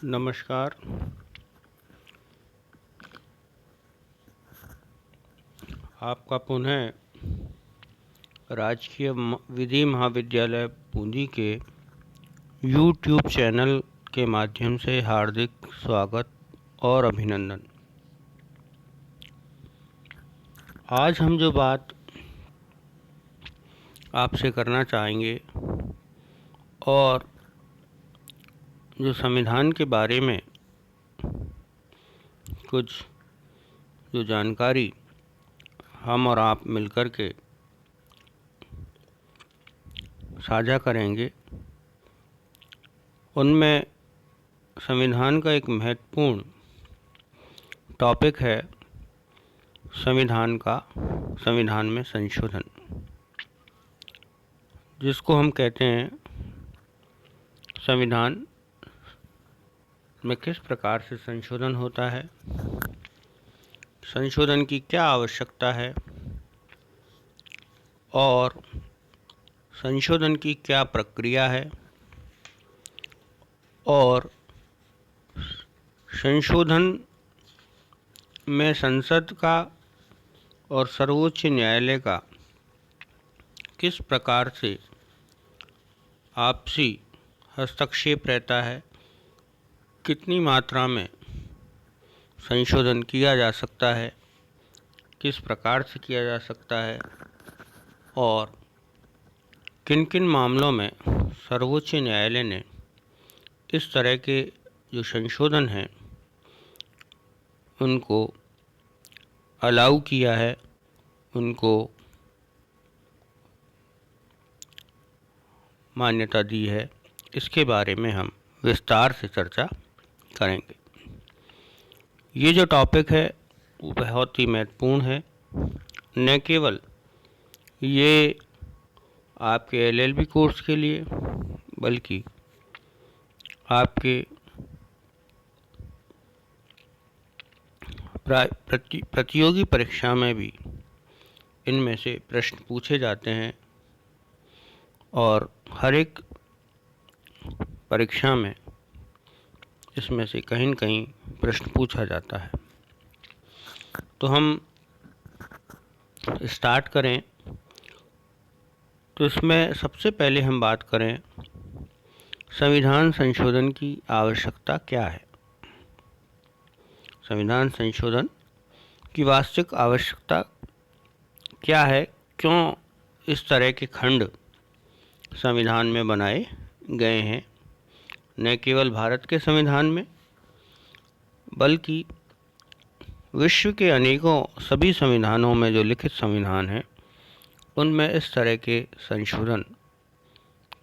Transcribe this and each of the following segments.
नमस्कार। आपका पुनः राजकीय विधि महाविद्यालय बूंदी के यूट्यूब चैनल के माध्यम से हार्दिक स्वागत और अभिनंदन। आज हम जो बात आपसे करना चाहेंगे और जो संविधान के बारे में कुछ जो जानकारी हम और आप मिलकर के साझा करेंगे, उनमें संविधान का एक महत्वपूर्ण टॉपिक है संविधान में संशोधन, जिसको हम कहते हैं संविधान में किस प्रकार से संशोधन होता है, संशोधन की क्या आवश्यकता है और संशोधन की क्या प्रक्रिया है और संशोधन में संसद का और सर्वोच्च न्यायालय का किस प्रकार से आपसी हस्तक्षेप रहता है, कितनी मात्रा में संशोधन किया जा सकता है, किस प्रकार से किया जा सकता है और किन किन मामलों में सर्वोच्च न्यायालय ने इस तरह के जो संशोधन हैं उनको अलाउ किया है, उनको मान्यता दी है। इसके बारे में हम विस्तार से चर्चा करेंगे। ये जो टॉपिक है वो बहुत ही महत्वपूर्ण है। न केवल ये आपके एलएलबी कोर्स के लिए, बल्कि आपके प्रतियोगी परीक्षा में भी इनमें से प्रश्न पूछे जाते हैं और हर एक परीक्षा में इसमें से कहीं न कहीं प्रश्न पूछा जाता है। तो हम स्टार्ट करें तो इसमें सबसे पहले हम बात करें संविधान संशोधन की आवश्यकता क्या है। संविधान संशोधन की वास्तविक आवश्यकता क्या है, क्यों इस तरह के खंड संविधान में बनाए गए हैं। न केवल भारत के संविधान में बल्कि विश्व के अनेकों सभी संविधानों में जो लिखित संविधान हैं उनमें इस तरह के संशोधन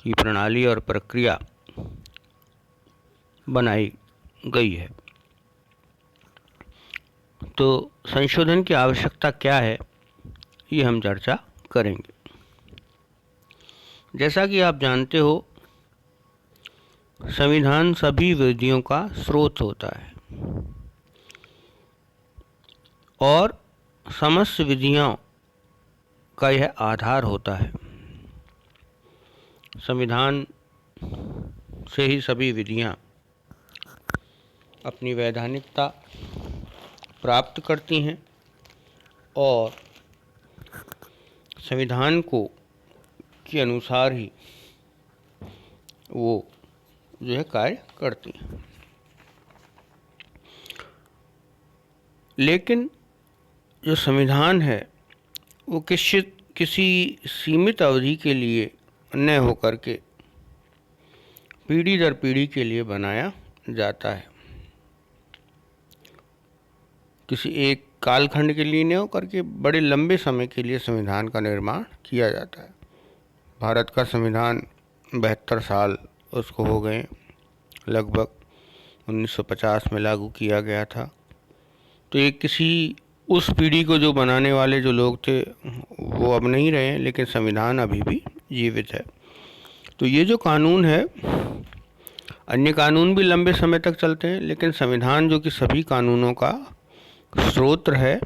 की प्रणाली और प्रक्रिया बनाई गई है। तो संशोधन की आवश्यकता क्या है, ये हम चर्चा करेंगे। जैसा कि आप जानते हो, संविधान सभी विधियों का स्रोत होता है और समस्त विधियों का यह आधार होता है। संविधान से ही सभी विधियां अपनी वैधानिकता प्राप्त करती हैं और संविधान को के अनुसार ही वो जो है कार्य करती हैं। लेकिन जो संविधान है वो किसी सीमित अवधि के लिए न होकर के पीढ़ी दर पीढ़ी के लिए बनाया जाता है। किसी एक कालखंड के लिए न होकर के बड़े लंबे समय के लिए संविधान का निर्माण किया जाता है। भारत का संविधान 72 साल उसको हो गए, लगभग 1950 में लागू किया गया था। तो ये किसी उस पीढ़ी को जो बनाने वाले जो लोग थे वो अब नहीं रहे, लेकिन संविधान अभी भी जीवित है। तो ये जो कानून है, अन्य कानून भी लंबे समय तक चलते हैं, लेकिन संविधान जो कि सभी कानूनों का स्रोत है,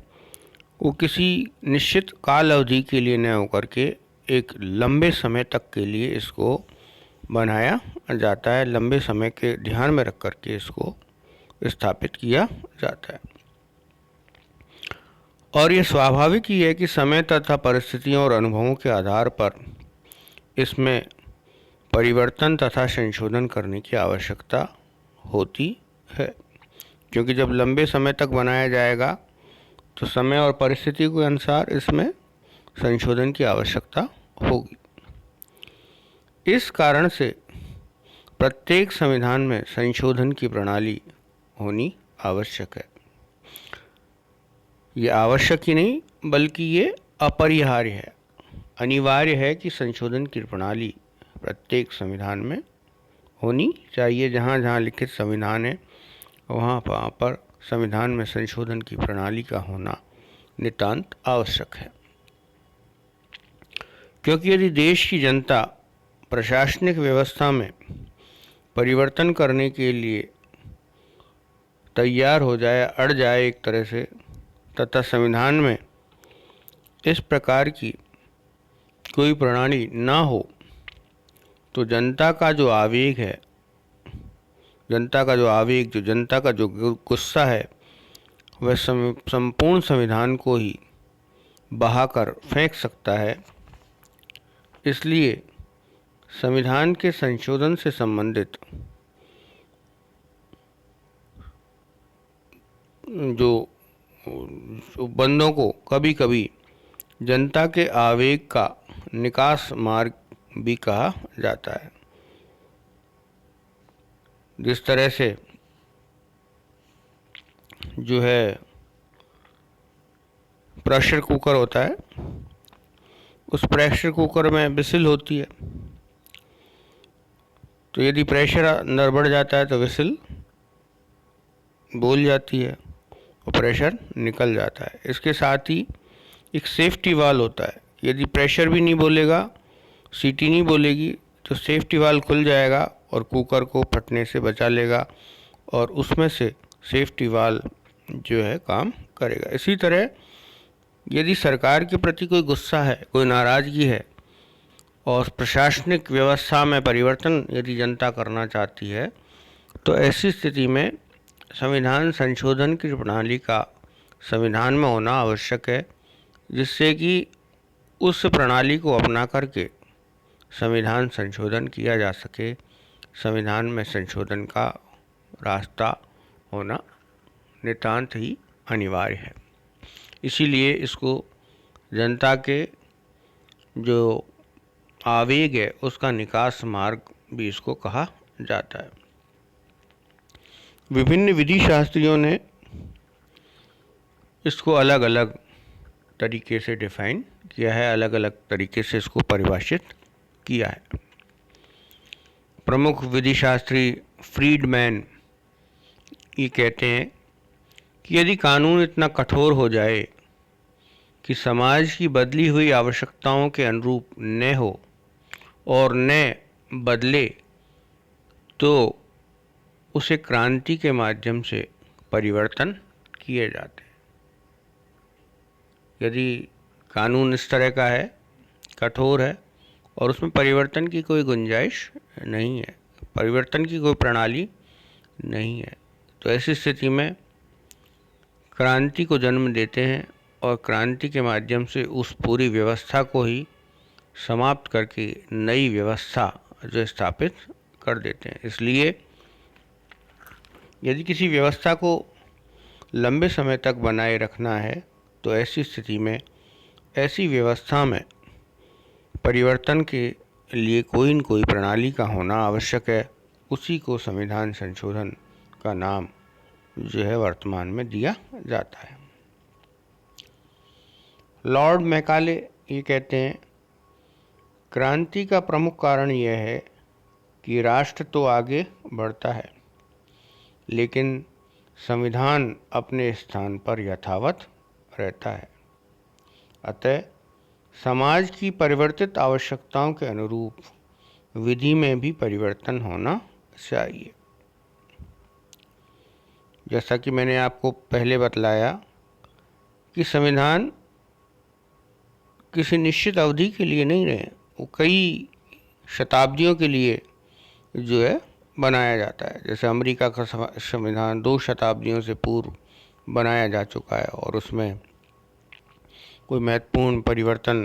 वो किसी निश्चित काल अवधि के लिए न होकर के एक लंबे समय तक के लिए इसको बनाया जाता है, लंबे समय के ध्यान में रख कर के इसको स्थापित किया जाता है। और ये स्वाभाविक ही है कि समय तथा परिस्थितियों और अनुभवों के आधार पर इसमें परिवर्तन तथा संशोधन करने की आवश्यकता होती है, क्योंकि जब लंबे समय तक बनाया जाएगा तो समय और परिस्थिति के अनुसार इसमें संशोधन की आवश्यकता होगी। इस कारण से प्रत्येक संविधान में संशोधन की प्रणाली होनी आवश्यक है। ये आवश्यक ही नहीं बल्कि ये अपरिहार्य है, अनिवार्य है कि संशोधन की प्रणाली प्रत्येक संविधान में होनी चाहिए। जहाँ जहाँ लिखित संविधान है वहाँ पर संविधान में संशोधन की प्रणाली का होना नितांत आवश्यक है, क्योंकि यदि देश की जनता प्रशासनिक व्यवस्था में परिवर्तन करने के लिए तैयार हो जाए, अड़ जाए एक तरह से, तथा संविधान में इस प्रकार की कोई प्रणाली ना हो, तो जनता का जो आवेग है, जनता का जो गुस्सा है, वह संपूर्ण संविधान को ही बहाकर फेंक सकता है। इसलिए संविधान के संशोधन से संबंधित जो बंदों को कभी कभी जनता के आवेग का निकास मार्ग भी कहा जाता है। जिस तरह से जो है प्रेशर कुकर होता है, उस प्रेशर कुकर में विसिल होती है, तो यदि प्रेशर अंदर बढ़ जाता है तो विसिल बोल जाती है और प्रेशर निकल जाता है। इसके साथ ही एक सेफ्टी वाल्व होता है, यदि प्रेशर भी नहीं बोलेगा, सीटी नहीं बोलेगी, तो सेफ्टी वाल्व खुल जाएगा और कुकर को फटने से बचा लेगा और उसमें से सेफ्टी वाल्व जो है काम करेगा। इसी तरह यदि सरकार के प्रति कोई गुस्सा है, कोई नाराज़गी है और प्रशासनिक व्यवस्था में परिवर्तन यदि जनता करना चाहती है, तो ऐसी स्थिति में संविधान संशोधन की प्रणाली का संविधान में होना आवश्यक है, जिससे कि उस प्रणाली को अपना करके संविधान संशोधन किया जा सके। संविधान में संशोधन का रास्ता होना नितांत ही अनिवार्य है। इसीलिए इसको जनता के जो आवेग है उसका निकास मार्ग भी इसको कहा जाता है। विभिन्न विधि शास्त्रियों ने इसको अलग अलग तरीके से डिफाइन किया है, अलग अलग तरीके से इसको परिभाषित किया है। प्रमुख विधि शास्त्री फ्रीडमैन ये कहते हैं कि यदि कानून इतना कठोर हो जाए कि समाज की बदली हुई आवश्यकताओं के अनुरूप न हो और न बदले, तो उसे क्रांति के माध्यम से परिवर्तन किए जाते हैं। यदि कानून इस तरह का है, कठोर है और उसमें परिवर्तन की कोई गुंजाइश नहीं है, परिवर्तन की कोई प्रणाली नहीं है, तो ऐसी स्थिति में क्रांति को जन्म देते हैं और क्रांति के माध्यम से उस पूरी व्यवस्था को ही समाप्त करके नई व्यवस्था जो स्थापित कर देते हैं। इसलिए यदि किसी व्यवस्था को लंबे समय तक बनाए रखना है, तो ऐसी स्थिति में ऐसी व्यवस्था में परिवर्तन के लिए कोई न कोई प्रणाली का होना आवश्यक है। उसी को संविधान संशोधन का नाम जो है वर्तमान में दिया जाता है। लॉर्ड मैकाले ये कहते हैं, क्रांति का प्रमुख कारण यह है कि राष्ट्र तो आगे बढ़ता है, लेकिन संविधान अपने स्थान पर यथावत रहता है। अतः समाज की परिवर्तित आवश्यकताओं के अनुरूप विधि में भी परिवर्तन होना चाहिए। जैसा कि मैंने आपको पहले बतलाया कि संविधान किसी निश्चित अवधि के लिए नहीं रहे, वो कई शताब्दियों के लिए जो है बनाया जाता है। जैसे अमेरिका का संविधान 2 शताब्दियों से पूर्व बनाया जा चुका है और उसमें कोई महत्वपूर्ण परिवर्तन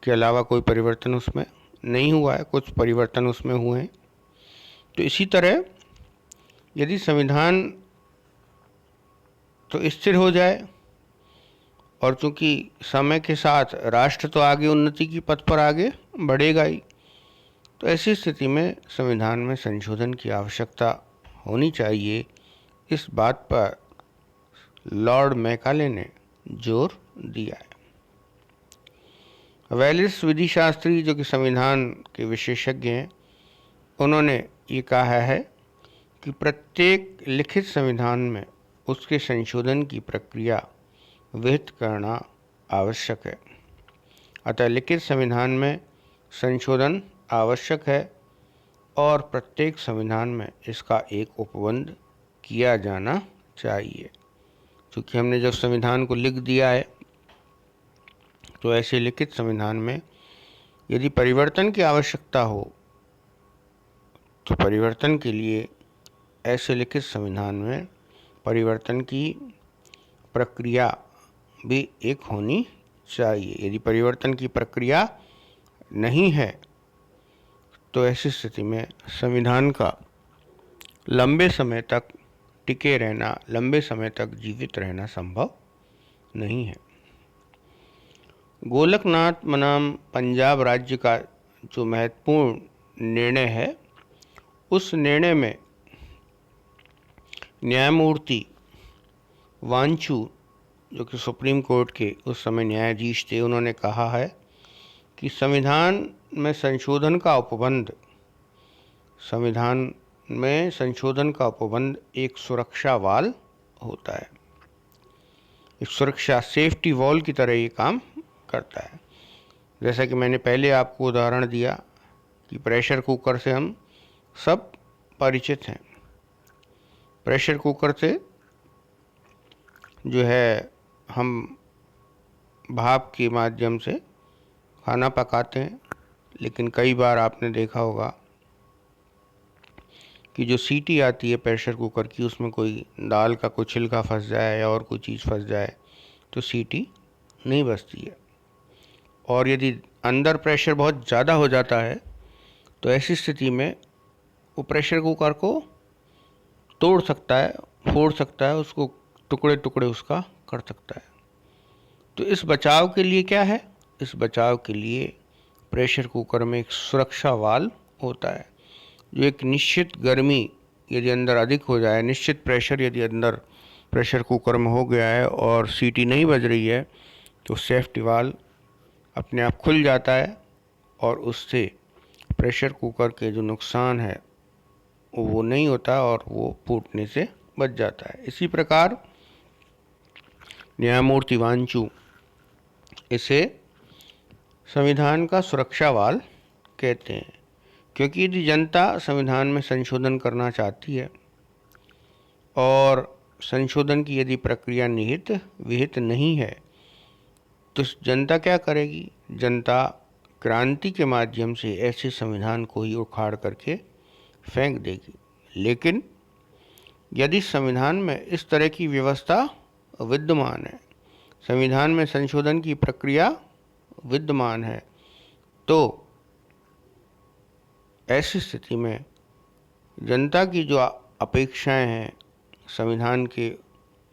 के अलावा कोई परिवर्तन उसमें नहीं हुआ है, कुछ परिवर्तन उसमें हुए हैं। तो इसी तरह यदि संविधान तो स्थिर हो जाए और चूंकि समय के साथ राष्ट्र तो आगे उन्नति की पथ पर आगे बढ़ेगा ही, तो ऐसी स्थिति में संविधान में संशोधन की आवश्यकता होनी चाहिए। इस बात पर लॉर्ड मैकाले ने जोर दिया है। वेलिस विधि शास्त्री, जो कि संविधान के विशेषज्ञ हैं, उन्होंने ये कहा है कि प्रत्येक लिखित संविधान में उसके संशोधन की प्रक्रिया विहित करना आवश्यक है। अतः लिखित संविधान में संशोधन आवश्यक है और प्रत्येक संविधान में इसका एक उपबंध किया जाना चाहिए। क्योंकि हमने जब संविधान को लिख दिया है तो ऐसे लिखित संविधान में यदि परिवर्तन की आवश्यकता हो तो परिवर्तन के लिए ऐसे लिखित संविधान में परिवर्तन की प्रक्रिया भी एक होनी चाहिए। यदि परिवर्तन की प्रक्रिया नहीं है तो ऐसी स्थिति में संविधान का लंबे समय तक टिके रहना, लंबे समय तक जीवित रहना संभव नहीं है। गोलकनाथ बनाम पंजाब राज्य का जो महत्वपूर्ण निर्णय है, उस निर्णय में न्यायमूर्ति वांचू, जो कि सुप्रीम कोर्ट के उस समय न्यायाधीश थे, उन्होंने कहा है कि संविधान में संशोधन का उपबंध एक सुरक्षा वाल होता है। एक सुरक्षा सेफ्टी वॉल की तरह ये काम करता है। जैसा कि मैंने पहले आपको उदाहरण दिया कि प्रेशर कुकर से हम सब परिचित हैं। प्रेशर कुकर से जो है हम भाप के माध्यम से खाना पकाते हैं, लेकिन कई बार आपने देखा होगा कि जो सीटी आती है प्रेशर कुकर की, उसमें कोई दाल का कोई छिलका फंस जाए या और कोई चीज़ फंस जाए तो सीटी नहीं बजती है। और यदि अंदर प्रेशर बहुत ज़्यादा हो जाता है तो ऐसी स्थिति में वो प्रेशर कुकर को तोड़ सकता है, फोड़ सकता है, उसको टुकड़े टुकड़े उसका कर सकता है। तो इस बचाव के लिए क्या है? इस बचाव के लिए प्रेशर कुकर में एक सुरक्षा वाल्व होता है, जो एक निश्चित गर्मी यदि अंदर अधिक हो जाए, निश्चित प्रेशर यदि अंदर प्रेशर कुकर में हो गया है और सीटी नहीं बज रही है, तो सेफ्टी वाल्व अपने आप खुल जाता है और उससे प्रेशर कुकर के जो नुकसान है वो नहीं होता और वो फूटने से बच जाता है। इसी प्रकार न्यायमूर्ति वांचू इसे संविधान का सुरक्षा वाल कहते हैं, क्योंकि यदि जनता संविधान में संशोधन करना चाहती है और संशोधन की यदि प्रक्रिया निहित विहित नहीं है तो जनता क्या करेगी? जनता क्रांति के माध्यम से ऐसे संविधान को ही उखाड़ करके फेंक देगी। लेकिन यदि संविधान में इस तरह की व्यवस्था विद्यमान है, संविधान में संशोधन की प्रक्रिया विद्यमान है, तो ऐसी स्थिति में जनता की जो अपेक्षाएं हैं संविधान के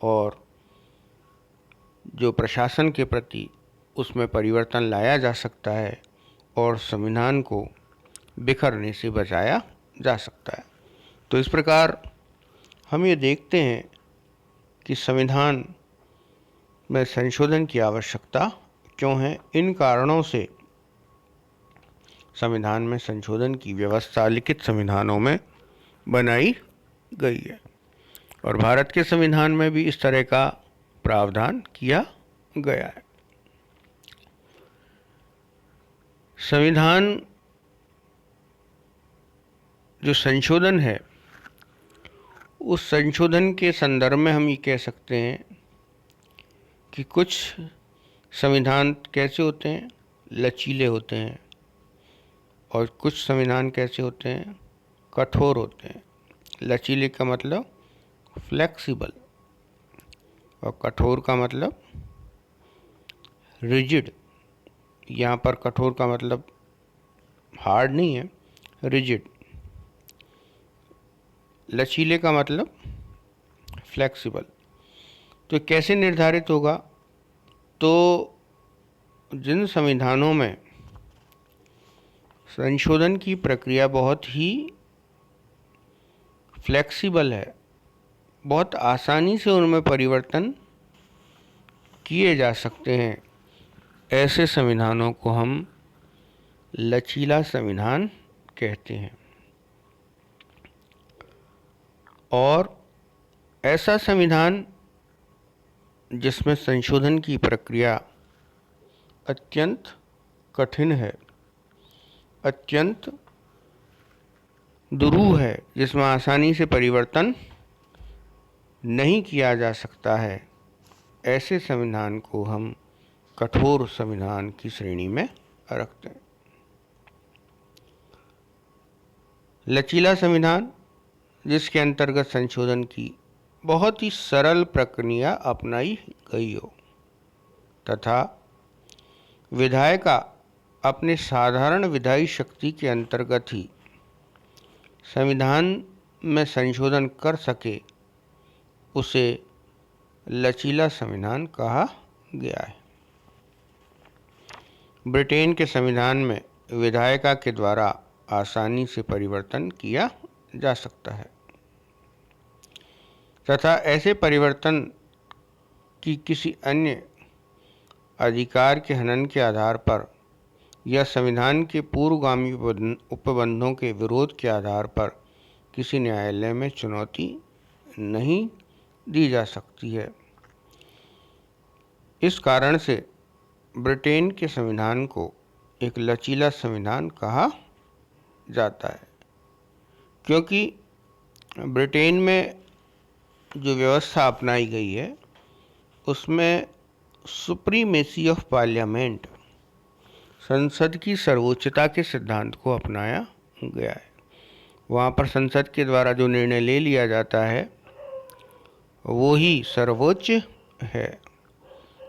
और जो प्रशासन के प्रति, उसमें परिवर्तन लाया जा सकता है और संविधान को बिखरने से बचाया जा सकता है। तो इस प्रकार हम ये देखते हैं कि संविधान में संशोधन की आवश्यकता क्यों है। इन कारणों से संविधान में संशोधन की व्यवस्था लिखित संविधानों में बनाई गई है और भारत के संविधान में भी इस तरह का प्रावधान किया गया है। संविधान जो संशोधन है, उस संशोधन के संदर्भ में हम ये कह सकते हैं कि कुछ संविधान कैसे होते हैं, लचीले होते हैं, और कुछ संविधान कैसे होते हैं, कठोर होते हैं। लचीले का मतलब फ्लेक्सिबल, और कठोर का मतलब रिजिड। यहाँ पर कठोर का मतलब हार्ड नहीं है, रिजिड। लचीले का मतलब फ्लेक्सिबल। तो कैसे निर्धारित होगा, तो जिन संविधानों में संशोधन की प्रक्रिया बहुत ही फ्लेक्सिबल है, बहुत आसानी से उनमें परिवर्तन किए जा सकते हैं, ऐसे संविधानों को हम लचीला संविधान कहते हैं। और ऐसा संविधान जिसमें संशोधन की प्रक्रिया अत्यंत कठिन है, अत्यंत दुरूह है, जिसमें आसानी से परिवर्तन नहीं किया जा सकता है, ऐसे संविधान को हम कठोर संविधान की श्रेणी में रखते हैं। लचीला संविधान जिसके अंतर्गत संशोधन की बहुत ही सरल प्रक्रिया अपनाई गई हो तथा विधायिका अपने साधारण विधायी शक्ति के अंतर्गत ही संविधान में संशोधन कर सके, उसे लचीला संविधान कहा गया है। ब्रिटेन के संविधान में विधायिका के द्वारा आसानी से परिवर्तन किया जा सकता है तथा ऐसे परिवर्तन की किसी अन्य अधिकार के हनन के आधार पर या संविधान के पूर्वगामी उपबंधों के विरोध के आधार पर किसी न्यायालय में चुनौती नहीं दी जा सकती है। इस कारण से ब्रिटेन के संविधान को एक लचीला संविधान कहा जाता है, क्योंकि ब्रिटेन में जो व्यवस्था अपनाई गई है उसमें सुप्रीमेसी ऑफ पार्लियामेंट, संसद की सर्वोच्चता के सिद्धांत को अपनाया गया है। वहाँ पर संसद के द्वारा जो निर्णय ले लिया जाता है वो ही सर्वोच्च है।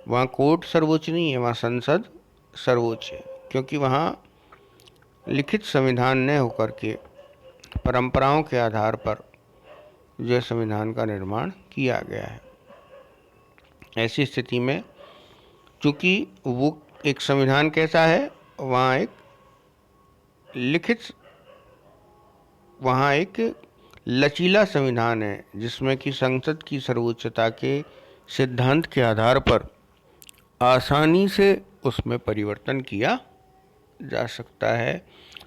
वहाँ कोर्ट सर्वोच्च नहीं है, वहाँ संसद सर्वोच्च है, क्योंकि वहाँ लिखित संविधान न होकर के परंपराओं के आधार पर जो संविधान का निर्माण किया गया है। ऐसी स्थिति में चूँकि वो एक संविधान कैसा है, वहाँ एक लचीला संविधान है, जिसमें कि संसद की सर्वोच्चता के सिद्धांत के आधार पर आसानी से उसमें परिवर्तन किया जा सकता है।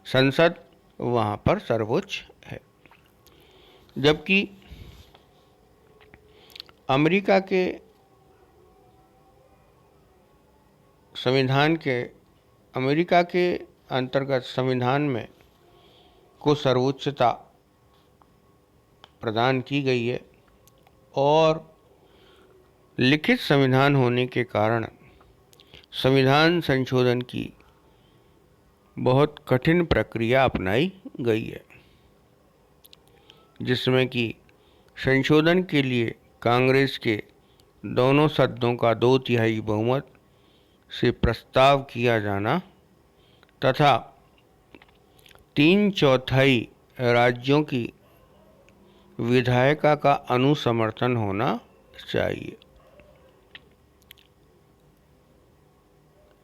संसद वहाँ पर सर्वोच्च है। जबकि अमेरिका के अंतर्गत संविधान में को सर्वोच्चता प्रदान की गई है और लिखित संविधान होने के कारण संविधान संशोधन की बहुत कठिन प्रक्रिया अपनाई गई है, जिसमें कि संशोधन के लिए कांग्रेस के दोनों सदनों का 2/3 बहुमत से प्रस्ताव किया जाना तथा 3/4 राज्यों की विधायिका का अनुसमर्थन होना चाहिए।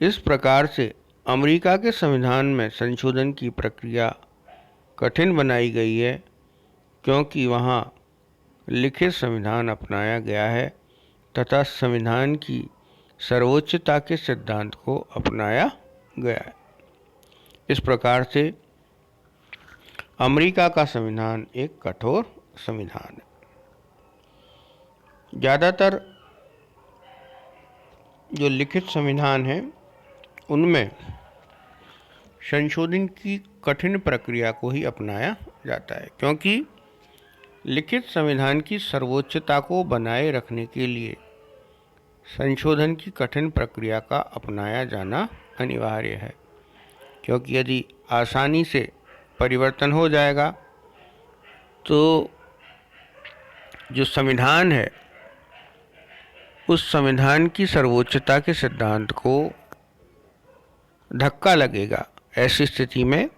इस प्रकार से अमेरिका के संविधान में संशोधन की प्रक्रिया कठिन बनाई गई है, क्योंकि वहाँ लिखित संविधान अपनाया गया है तथा संविधान की सर्वोच्चता के सिद्धांत को अपनाया गया है। इस प्रकार से अमेरिका का संविधान एक कठोर संविधान है। ज़्यादातर जो लिखित संविधान है उनमें संशोधन की कठिन प्रक्रिया को ही अपनाया जाता है, क्योंकि लिखित संविधान की सर्वोच्चता को बनाए रखने के लिए संशोधन की कठिन प्रक्रिया का अपनाया जाना अनिवार्य है। क्योंकि यदि आसानी से परिवर्तन हो जाएगा, तो जो संविधान है उस संविधान की सर्वोच्चता के सिद्धांत को धक्का लगेगा। ऐसी स्थिति में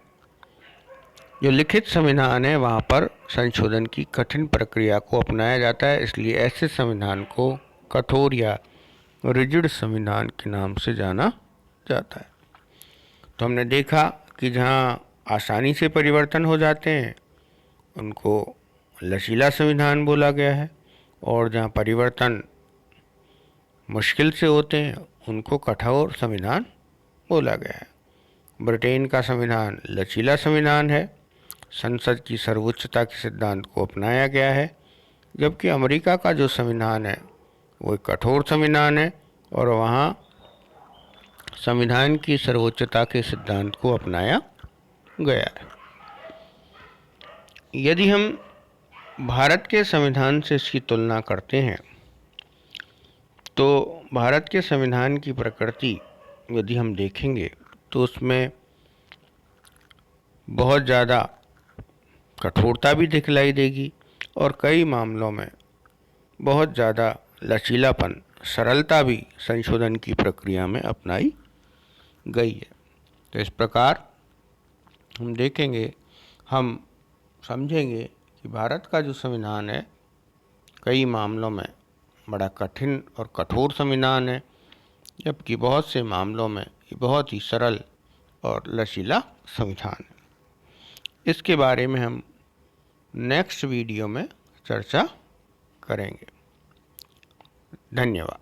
जो लिखित संविधान है वहाँ पर संशोधन की कठिन प्रक्रिया को अपनाया जाता है। इसलिए ऐसे संविधान को कठोर या रिजिड संविधान के नाम से जाना जाता है। तो हमने देखा कि जहाँ आसानी से परिवर्तन हो जाते हैं उनको लचीला संविधान बोला गया है, और जहाँ परिवर्तन मुश्किल से होते हैं उनको कठोर संविधान बोला गया है। ब्रिटेन का संविधान लचीला संविधान है, संसद की सर्वोच्चता के सिद्धांत को अपनाया गया है, जबकि अमेरिका का जो संविधान है वो एक कठोर संविधान है और वहाँ संविधान की सर्वोच्चता के सिद्धांत को अपनाया गया है। यदि हम भारत के संविधान से इसकी तुलना करते हैं तो भारत के संविधान की प्रकृति यदि हम देखेंगे तो उसमें बहुत ज़्यादा कठोरता भी दिखलाई देगी और कई मामलों में बहुत ज़्यादा लचीलापन, सरलता भी संशोधन की प्रक्रिया में अपनाई गई है। तो इस प्रकार हम देखेंगे, हम समझेंगे कि भारत का जो संविधान है कई मामलों में बड़ा कठिन और कठोर संविधान है, जबकि बहुत से मामलों में ये बहुत ही सरल और लचीला संविधान है। इसके बारे में हम नेक्स्ट वीडियो में चर्चा करेंगे। धन्यवाद।